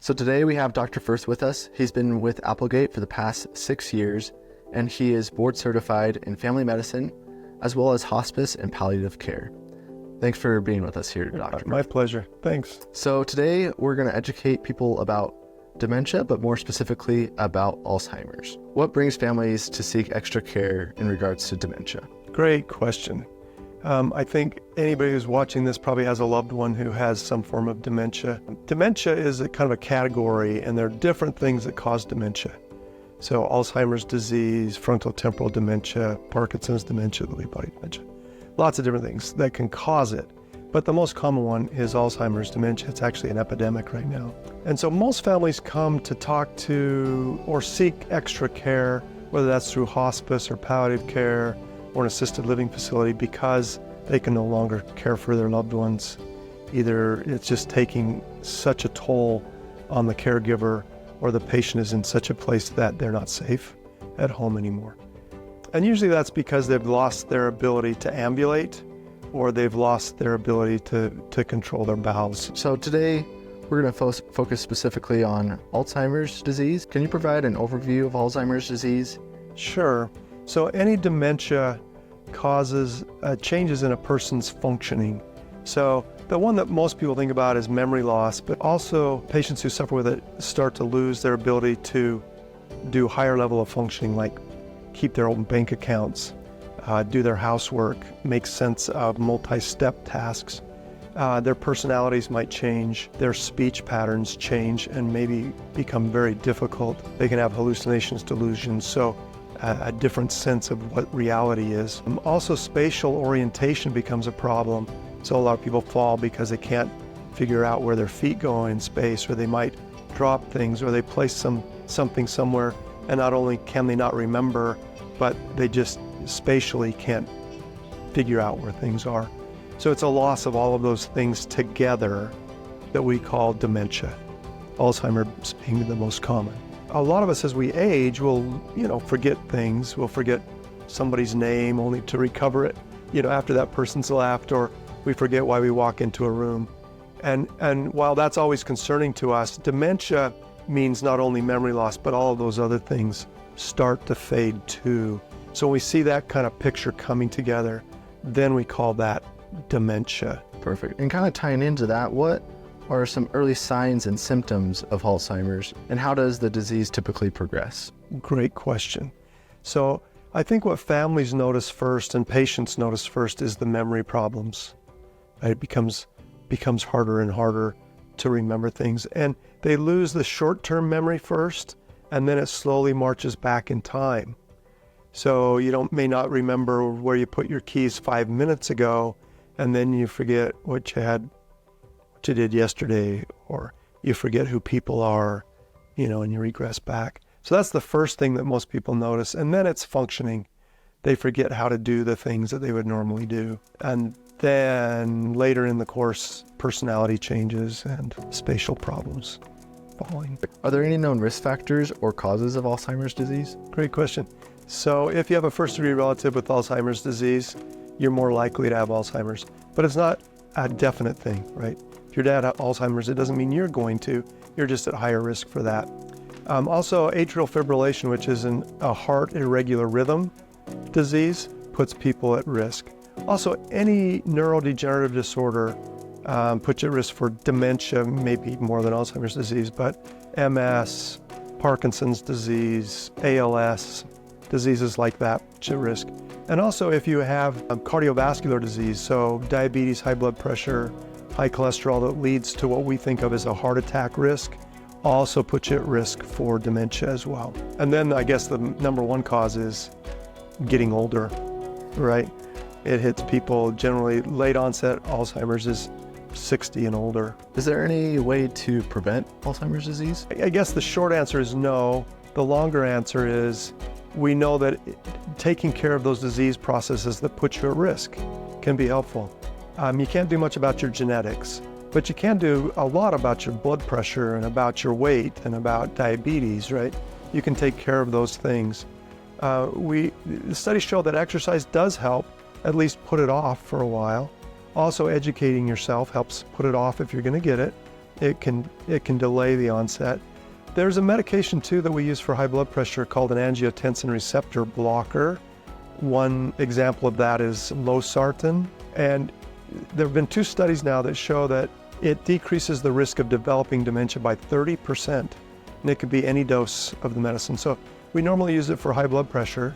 So today we have Dr. Firth with us. He's been with Applegate for the past 6 years, and he is board certified in family medicine, as well as hospice and palliative care. Thanks for being with us here, Dr. My pleasure. Thanks. So today we're going to educate people about dementia, but more specifically about Alzheimer's. What brings families to seek extra care in regards to dementia? Great question. I think anybody who's watching this probably has a loved one who has some form of dementia. Dementia is a kind of a category, and there are different things that cause dementia. So Alzheimer's disease, frontotemporal dementia, Parkinson's dementia, Lewy body dementia. Lots of different things that can cause it. But the most common one is Alzheimer's dementia. It's actually an epidemic right now. And so most families come to talk to or seek extra care, whether that's through hospice or palliative care or an assisted living facility, because they can no longer care for their loved ones. Either it's just taking such a toll on the caregiver, or the patient is in such a place that they're not safe at home anymore. And usually that's because they've lost their ability to ambulate, or they've lost their ability to control their bowels. So today we're going to focus specifically on Alzheimer's disease. Can you provide an overview of Alzheimer's disease? Sure. So any dementia causes changes in a person's functioning. So the one that most people think about is memory loss, but also patients who suffer with it start to lose their ability to do higher level of functioning, like keep their own bank accounts, do their housework, make sense of multi-step tasks. Their personalities might change, their speech patterns change and maybe become very difficult. They can have hallucinations, delusions, so a different sense of what reality is. Also, spatial orientation becomes a problem. So a lot of people fall because they can't figure out where their feet go in space, or they might drop things, or they place something somewhere, and not only can they not remember, but they just spatially can't figure out where things are. So it's a loss of all of those things together that we call dementia, Alzheimer's being the most common. A lot of us as we age will, forget things. We'll forget somebody's name only to recover it, after that person's left, or we forget why we walk into a room. And while that's always concerning to us, dementia means not only memory loss, but all of those other things start to fade too. So when we see that kind of picture coming together, then we call that dementia. Perfect. And kind of tying into that, what are some early signs and symptoms of Alzheimer's, and how does the disease typically progress? Great question. So I think what families notice first and patients notice first is the memory problems. It becomes harder and harder to remember things, and they lose the short-term memory first, and then it slowly marches back in time. So you may not remember where you put your keys 5 minutes ago, and then you forget what you did yesterday, or you forget who people are, and you regress back. So that's the first thing that most people notice. And then it's functioning. They forget how to do the things that they would normally do. And then later in the course, personality changes and spatial problems following. Are there any known risk factors or causes of Alzheimer's disease? Great question. So if you have a first-degree relative with Alzheimer's disease, you're more likely to have Alzheimer's. But it's not a definite thing, right? If your dad had Alzheimer's, it doesn't mean you're going to. You're just at higher risk for that. Also, atrial fibrillation, which is a heart irregular rhythm disease, puts people at risk. Also, any neurodegenerative disorder puts you at risk for dementia, maybe more than Alzheimer's disease, but MS, Parkinson's disease, ALS, diseases like that put you at risk. And also if you have cardiovascular disease, so diabetes, high blood pressure, high cholesterol that leads to what we think of as a heart attack risk, also puts you at risk for dementia as well. And then I guess the number one cause is getting older, right? It hits people generally late onset Alzheimer's is 60 and older. Is there any way to prevent Alzheimer's disease? I guess the short answer is no. The longer answer is we know that taking care of those disease processes that put you at risk can be helpful. You can't do much about your genetics, but you can do a lot about your blood pressure and about your weight and about diabetes, right? You can take care of those things. The studies show that exercise does help, at least put it off for a while. Also, educating yourself helps put it off if you're going to get it, it can delay the onset. There's a medication too that we use for high blood pressure called an angiotensin receptor blocker. One example of that is losartan. And there have been 2 studies now that show that it decreases the risk of developing dementia by 30%. And it could be any dose of the medicine. So we normally use it for high blood pressure,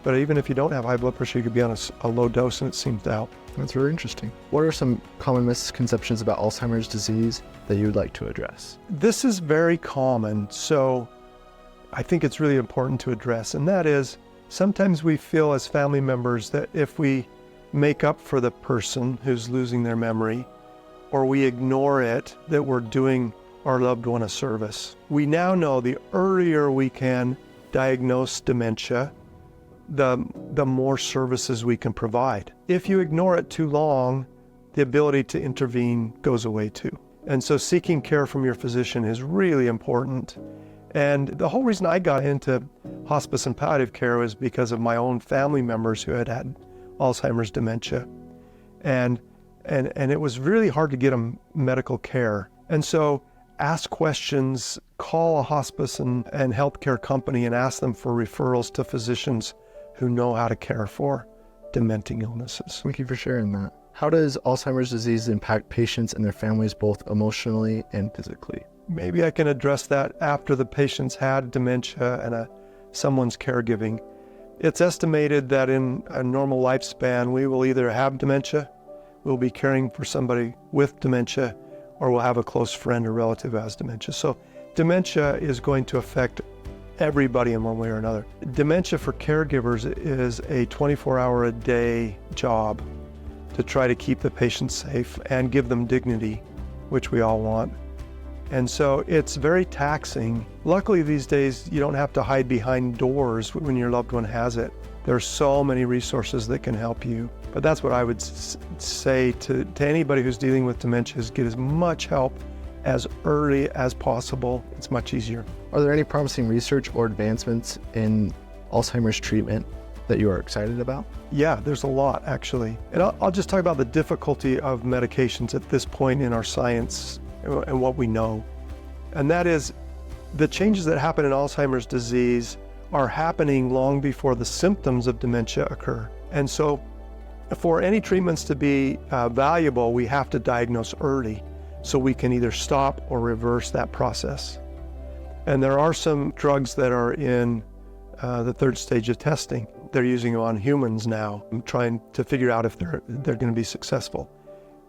but even if you don't have high blood pressure, you could be on a low dose and it seems to help. That's really interesting. What are some common misconceptions about Alzheimer's disease that you would like to address? This is very common, so I think it's really important to address, and that is sometimes we feel as family members that if we make up for the person who's losing their memory or we ignore it, that we're doing our loved one a service. We now know the earlier we can diagnose dementia, the more services we can provide. If you ignore it too long, the ability to intervene goes away too. And so seeking care from your physician is really important. And the whole reason I got into hospice and palliative care was because of my own family members who had Alzheimer's dementia. And it was really hard to get them medical care. And so ask questions, call a hospice and healthcare company and ask them for referrals to physicians who know how to care for dementing illnesses. Thank you for sharing that. How does Alzheimer's disease impact patients and their families both emotionally and physically? Maybe I can address that after the patient's had dementia and someone's caregiving. It's estimated that in a normal lifespan, we will either have dementia, we'll be caring for somebody with dementia, or we'll have a close friend or relative who has dementia. So dementia is going to affect everybody in one way or another. Dementia for caregivers is a 24-hour-a-day job to try to keep the patient safe and give them dignity, which we all want. And so it's very taxing. Luckily these days, you don't have to hide behind doors when your loved one has it. There are so many resources that can help you. But that's what I would say to anybody who's dealing with dementia is get as much help as early as possible. It's much easier. Are there any promising research or advancements in Alzheimer's treatment that you are excited about? Yeah, there's a lot actually. And I'll just talk about the difficulty of medications at this point in our science and what we know. And that is the changes that happen in Alzheimer's disease are happening long before the symptoms of dementia occur. And so for any treatments to be valuable, we have to diagnose early so we can either stop or reverse that process. And there are some drugs that are in the 3rd stage of testing. They're using them on humans now, trying to figure out if they're going to be successful.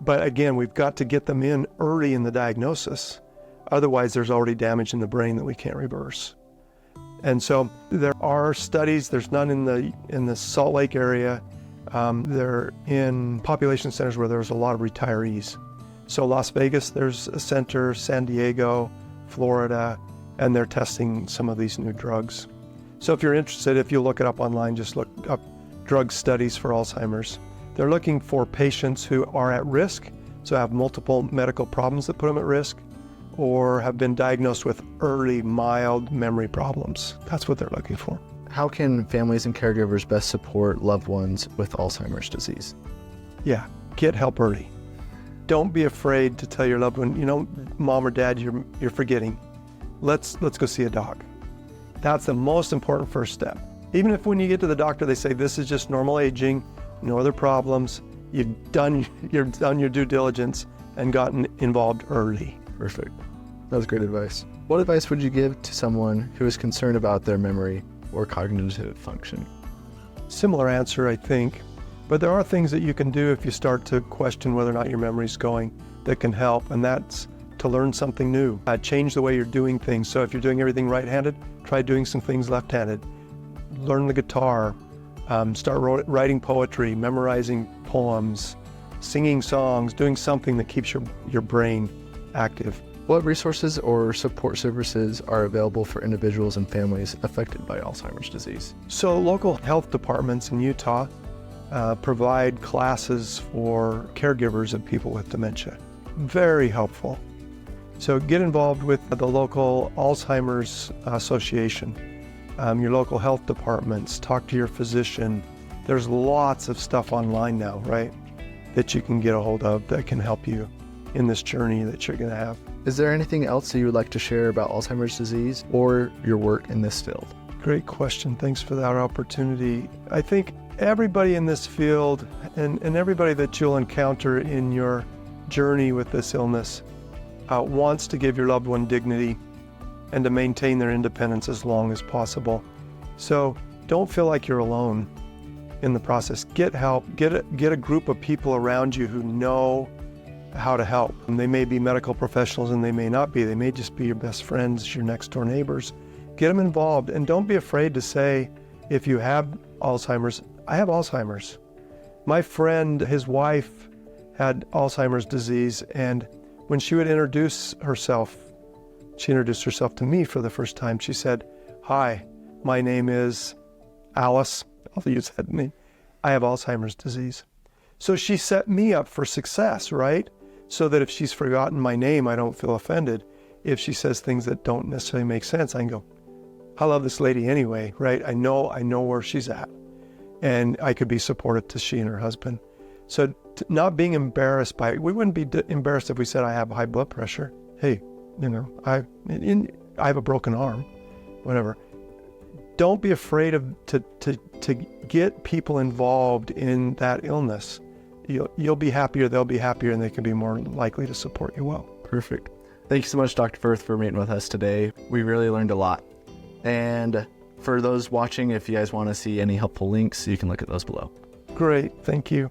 But again, we've got to get them in early in the diagnosis. Otherwise, there's already damage in the brain that we can't reverse. And so there are studies. There's none in the Salt Lake area. They're in population centers where there's a lot of retirees. So Las Vegas, there's a center, San Diego, Florida, and they're testing some of these new drugs. So if you're interested, if you look it up online, just look up drug studies for Alzheimer's. They're looking for patients who are at risk, so have multiple medical problems that put them at risk, or have been diagnosed with early mild memory problems. That's what they're looking for. How can families and caregivers best support loved ones with Alzheimer's disease? Yeah, get help early. Don't be afraid to tell your loved one, you know, mom or dad, you're forgetting. Let's go see a doc. That's the most important first step. Even if when you get to the doctor, they say, this is just normal aging, no other problems, you've done your due diligence and gotten involved early. Perfect. That was great advice. What advice would you give to someone who is concerned about their memory or cognitive function? Similar answer, I think. But there are things that you can do if you start to question whether or not your memory's going that can help, and that's to learn something new. Change the way you're doing things. So if you're doing everything right-handed, try doing some things left-handed. Learn the guitar, start writing poetry, memorizing poems, singing songs, doing something that keeps your brain active. What resources or support services are available for individuals and families affected by Alzheimer's disease? So local health departments in Utah provide classes for caregivers of people with dementia. Very helpful. So get involved with the local Alzheimer's Association, your local health departments, talk to your physician. There's lots of stuff online now, right, that you can get a hold of that can help you. in this journey that you're going to have. Is there anything else that you would like to share about Alzheimer's disease or your work in this field? Great question. Thanks for that opportunity. I think everybody in this field and everybody that you'll encounter in your journey with this illness wants to give your loved one dignity and to maintain their independence as long as possible. So don't feel like you're alone in the process. Get help. Get a group of people around you who know how to help. And they may be medical professionals and they may not be. They may just be your best friends, your next door neighbors. Get them involved, and don't be afraid to say, if you have Alzheimer's, I have Alzheimer's. My friend, his wife had Alzheimer's disease, and when she would introduce herself, she introduced herself to me for the first time. She said, "Hi, my name is Alice." I'll use that name. "I have Alzheimer's disease." So she set me up for success, right? So that if she's forgotten my name, I don't feel offended. If she says things that don't necessarily make sense, I can go, "I love this lady anyway," right? I know where she's at. And I could be supportive to she and her husband. So not being embarrassed by it. We wouldn't be embarrassed if we said, "I have high blood pressure." Hey, I have a broken arm, whatever. Don't be afraid to get people involved in that illness. You'll be happier, they'll be happier, and they can be more likely to support you well. Perfect. Thank you so much, Dr. Firth, for meeting with us today. We really learned a lot. And for those watching, if you guys want to see any helpful links, you can look at those below. Great, thank you.